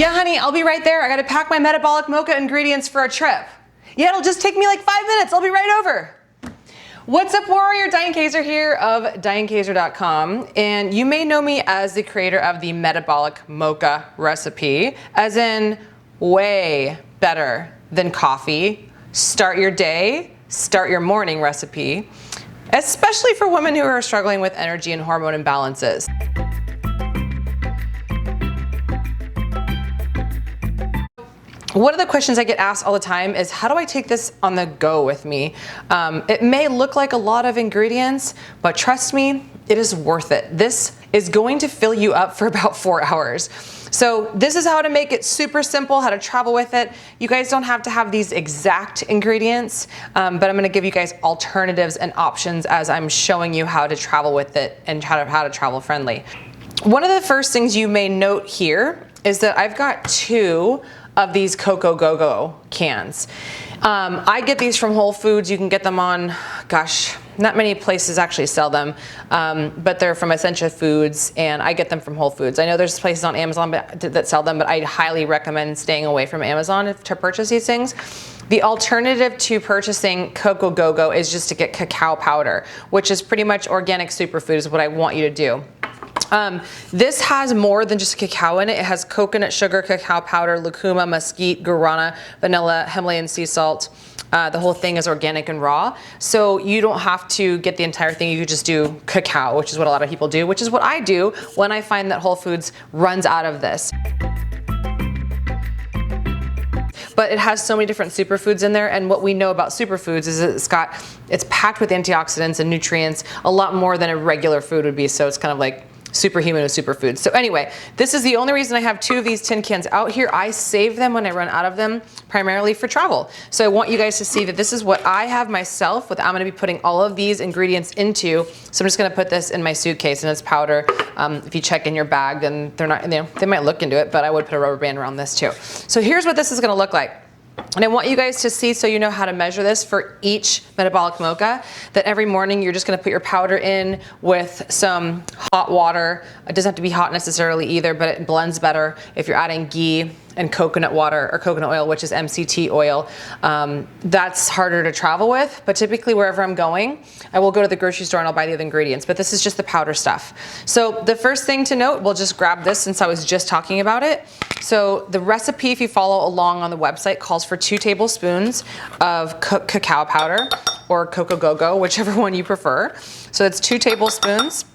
Yeah, honey, I'll be right there. I gotta pack my Metabolic Mocha ingredients for a trip. Yeah, it'll just take me like 5 minutes. I'll be right over. What's up, warrior? Diane Kazer here of DianeKazer.com, and you may know me as the creator of the Metabolic Mocha recipe, as in way better than coffee, start your day, start your morning recipe, especially for women who are struggling with energy and hormone imbalances. One of the questions I get asked all the time is, how do I take this on the go with me? It may look like a lot of ingredients, but trust me, it is worth it. This is going to fill you up for about 4 hours. So this is how to make it super simple, how to travel with it. You guys don't have to have these exact ingredients, but I'm gonna give you guys alternatives and options as I'm showing you how to travel with it and how to travel friendly. One of the first things you may note here is that I've got 2 of these Cocoa Go-Go cans. I get these from Whole Foods. You can get them on, gosh, not many places actually sell them, but they're from Essentia Foods, and I get them from Whole Foods. I know there's places on Amazon that sell them, but I highly recommend staying away from Amazon to purchase these things. The alternative to purchasing Cocoa Go-Go is just to get cacao powder, which is pretty much organic superfood is what I want you to do. This has more than just cacao in it. It has coconut sugar, cacao powder, lucuma, mesquite, guarana, vanilla, Himalayan sea salt. The whole thing is organic and raw. So you don't have to get the entire thing. You could just do cacao, which is what a lot of people do, which is what I do when I find that Whole Foods runs out of this. But it has so many different superfoods in there, and what we know about superfoods is it's packed with antioxidants and nutrients, a lot more than a regular food would be, so it's kind of like superhuman with superfoods. So anyway, this is the only reason I have 2 of these tin cans out here. I save them when I run out of them, primarily for travel. So I want you guys to see that this is what I have myself, what I'm gonna be putting all of these ingredients into. So I'm just gonna put this in my suitcase, and it's powder. If you check in your bag, then they're not, they might look into it, but I would put a rubber band around this too. So here's what this is gonna look like. And I want you guys to see, so you know how to measure this for each Metabolic Mocha, that every morning you're just gonna put your powder in with some hot water. It doesn't have to be hot necessarily either, but it blends better if you're adding ghee and coconut water or coconut oil, which is MCT oil. That's harder to travel with, but typically wherever I'm going, I will go to the grocery store and I'll buy the other ingredients, but this is just the powder stuff. So the first thing to note, we'll just grab this since I was just talking about it. So the recipe, if you follow along on the website, calls for 2 tablespoons of cacao powder or Cocoa Go-Go, whichever one you prefer. So it's 2 tablespoons.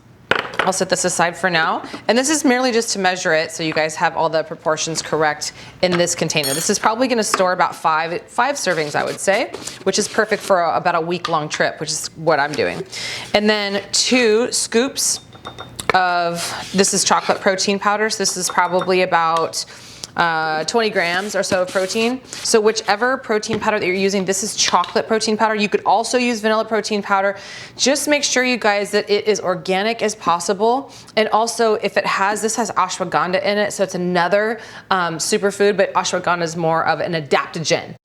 I'll set this aside for now. And this is merely just to measure it so you guys have all the proportions correct in this container. This is probably gonna store about five servings, I would say, which is perfect for about a week-long trip, which is what I'm doing. And then 2 scoops of, this is chocolate protein powder. So this is probably about 20 grams or so of protein. So whichever protein powder that you're using, this is chocolate protein powder. You could also use vanilla protein powder. Just make sure, you guys, that it is organic as possible. And also, if it has, this has ashwagandha in it, so it's another superfood, but ashwagandha is more of an adaptogen.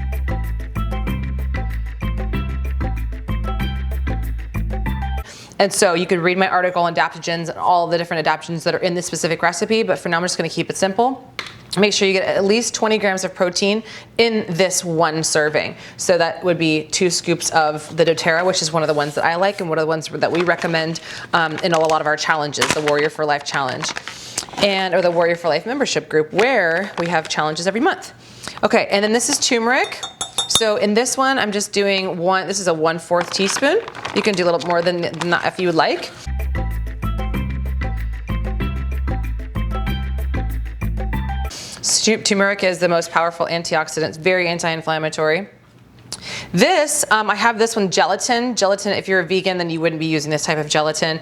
And so you could read my article on adaptogens and all the different adaptogens that are in this specific recipe, but for now I'm just gonna keep it simple. Make sure you get at least 20 grams of protein in this 1 serving. So that would be 2 scoops of the doTERRA, which is one of the ones that I like and one of the ones that we recommend in a lot of our challenges, the Warrior for Life Challenge, or the Warrior for Life membership group, where we have challenges every month. Okay, and then this is turmeric. So in this one, I'm just doing this is a 1/4 teaspoon. You can do a little more than that if you would like. Turmeric is the most powerful antioxidant. It's very anti-inflammatory. This, I have this one, gelatin. Gelatin, if you're a vegan, then you wouldn't be using this type of gelatin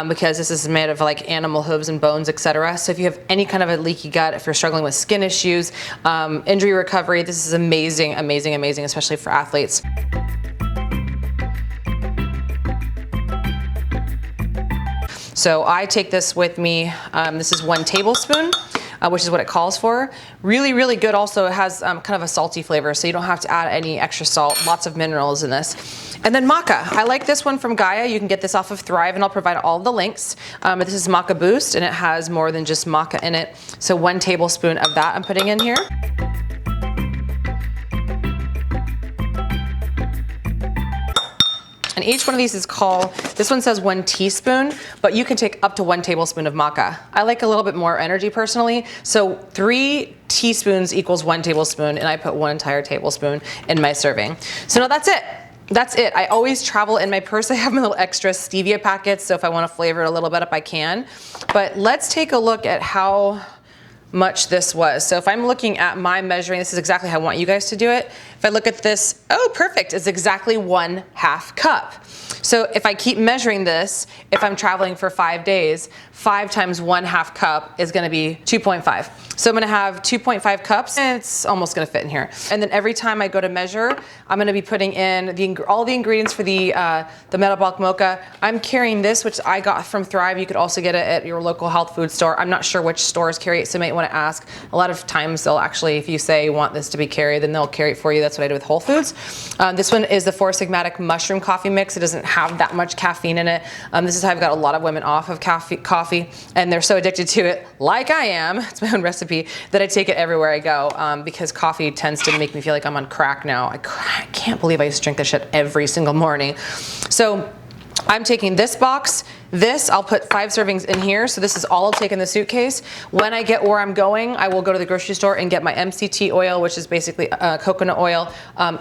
because this is made of like animal hooves and bones, etc. So if you have any kind of a leaky gut, if you're struggling with skin issues, injury recovery, this is amazing, amazing, amazing, especially for athletes. So I take this with me. This is 1 tablespoon. which is what it calls for. Really, really good. Also, it has kind of a salty flavor, so you don't have to add any extra salt. Lots of minerals in this. And then maca. I like this one from Gaia. You can get this off of Thrive, and I'll provide all the links. This is Maca Boost, and it has more than just maca in it. So 1 tablespoon of that I'm putting in here. And each one of these is called, this one says 1 teaspoon, but you can take up to 1 tablespoon of maca. I like a little bit more energy personally, so 3 teaspoons equals 1 tablespoon, and I put 1 entire tablespoon in my serving. So now that's it. That's it. I always travel in my purse. I have my little extra stevia packets, so if I want to flavor it a little bit up, I can. But let's take a look at how much this was. So if I'm looking at my measuring, this is exactly how I want you guys to do it. If I look at this, oh, perfect. It's exactly 1/2 cup. So if I keep measuring this, if I'm traveling for 5 days, 5 times 1/2 cup is gonna be 2.5. So I'm gonna have 2.5 cups, and it's almost gonna fit in here. And then every time I go to measure, I'm gonna be putting in all the ingredients for the Metabolic Mocha. I'm carrying this, which I got from Thrive. You could also get it at your local health food store. I'm not sure which stores carry it, so you might wanna ask. A lot of times they'll actually, if you say you want this to be carried, then they'll carry it for you. That's what I did with Whole Foods. This one is the 4 Sigmatic Mushroom Coffee Mix. It doesn't have that much caffeine in it. This is how I've got a lot of women off of coffee, and they're so addicted to it, like I am, it's my own recipe, that I take it everywhere I go, because coffee tends to make me feel like I'm on crack now. I can't believe I used to drink this shit every single morning. So I'm taking this box. This, I'll put 5 servings in here, so this is all I'll take in the suitcase. When I get where I'm going, I will go to the grocery store and get my MCT oil, which is basically coconut oil.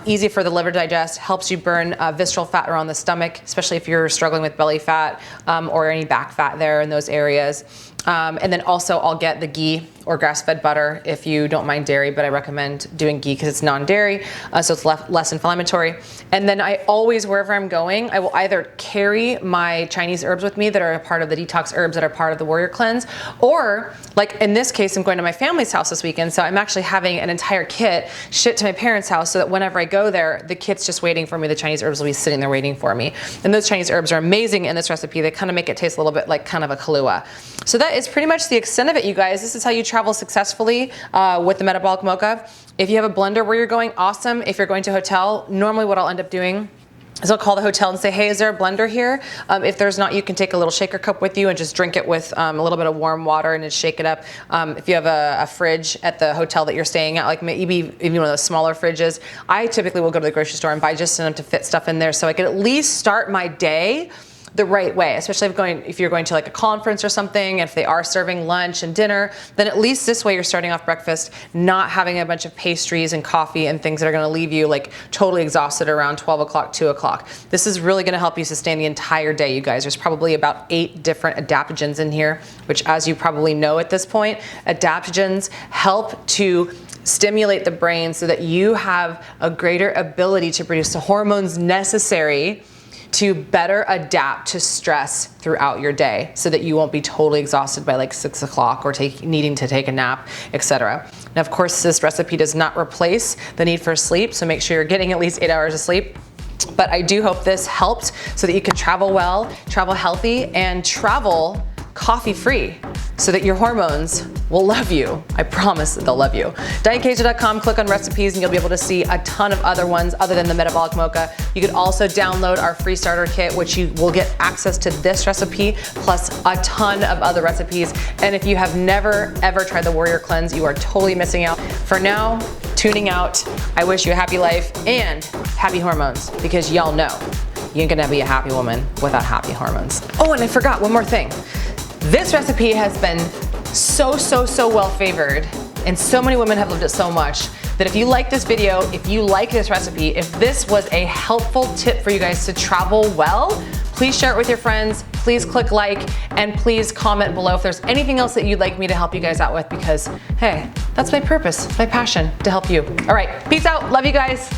Easy for the liver to digest, helps you burn visceral fat around the stomach, especially if you're struggling with belly fat or any back fat there in those areas. And then also I'll get the ghee or grass-fed butter if you don't mind dairy, but I recommend doing ghee because it's non-dairy, so it's less inflammatory. And then I always, wherever I'm going, I will either carry my Chinese herbs with me that are a part of the detox herbs that are part of the Warrior Cleanse, or like in this case, I'm going to my family's house this weekend, so I'm actually having an entire kit shipped to my parents' house so that whenever I go there, the kit's just waiting for me. The Chinese herbs will be sitting there waiting for me. And those Chinese herbs are amazing in this recipe. They kind of make it taste a little bit like kind of a Kahlua. So that is pretty much the extent of it, you guys. This is how you travel successfully with the Metabolic Mocha. If you have a blender where you're going, awesome. If you're going to a hotel, normally what I'll end up doing is I'll call the hotel and say, hey, is there a blender here? If there's not, you can take a little shaker cup with you and just drink it with a little bit of warm water and just shake it up. If you have a fridge at the hotel that you're staying at, like maybe even one of those smaller fridges, I typically will go to the grocery store and buy just enough to fit stuff in there so I can at least start my day the right way, especially if you're going to like a conference or something, if they are serving lunch and dinner, then at least this way you're starting off breakfast, not having a bunch of pastries and coffee and things that are gonna leave you like totally exhausted around 12 o'clock, 2 o'clock. This is really gonna help you sustain the entire day, you guys. There's probably about 8 different adaptogens in here, which as you probably know at this point, adaptogens help to stimulate the brain so that you have a greater ability to produce the hormones necessary to better adapt to stress throughout your day so that you won't be totally exhausted by like 6 o'clock or needing to take a nap, etc. Now, of course, this recipe does not replace the need for sleep, so make sure you're getting at least 8 hours of sleep. But I do hope this helped so that you can travel well, travel healthy, and travel coffee-free so that your hormones will love you. I promise that they'll love you. DianeKazer.com, click on recipes and you'll be able to see a ton of other ones other than the Metabolic Mocha. You can also download our free starter kit, which you will get access to this recipe plus a ton of other recipes. And if you have never ever tried the Warrior Cleanse, you are totally missing out. For now, tuning out, I wish you a happy life and happy hormones, because y'all know you ain't gonna be a happy woman without happy hormones. Oh, and I forgot one more thing. This recipe has been so well favored, and so many women have loved it so much that if you like this video, if you like this recipe, if this was a helpful tip for you guys to travel well, please share it with your friends, please click like, and please comment below if there's anything else that you'd like me to help you guys out with, because hey, that's my purpose, my passion, to help you. All right, peace out, love you guys.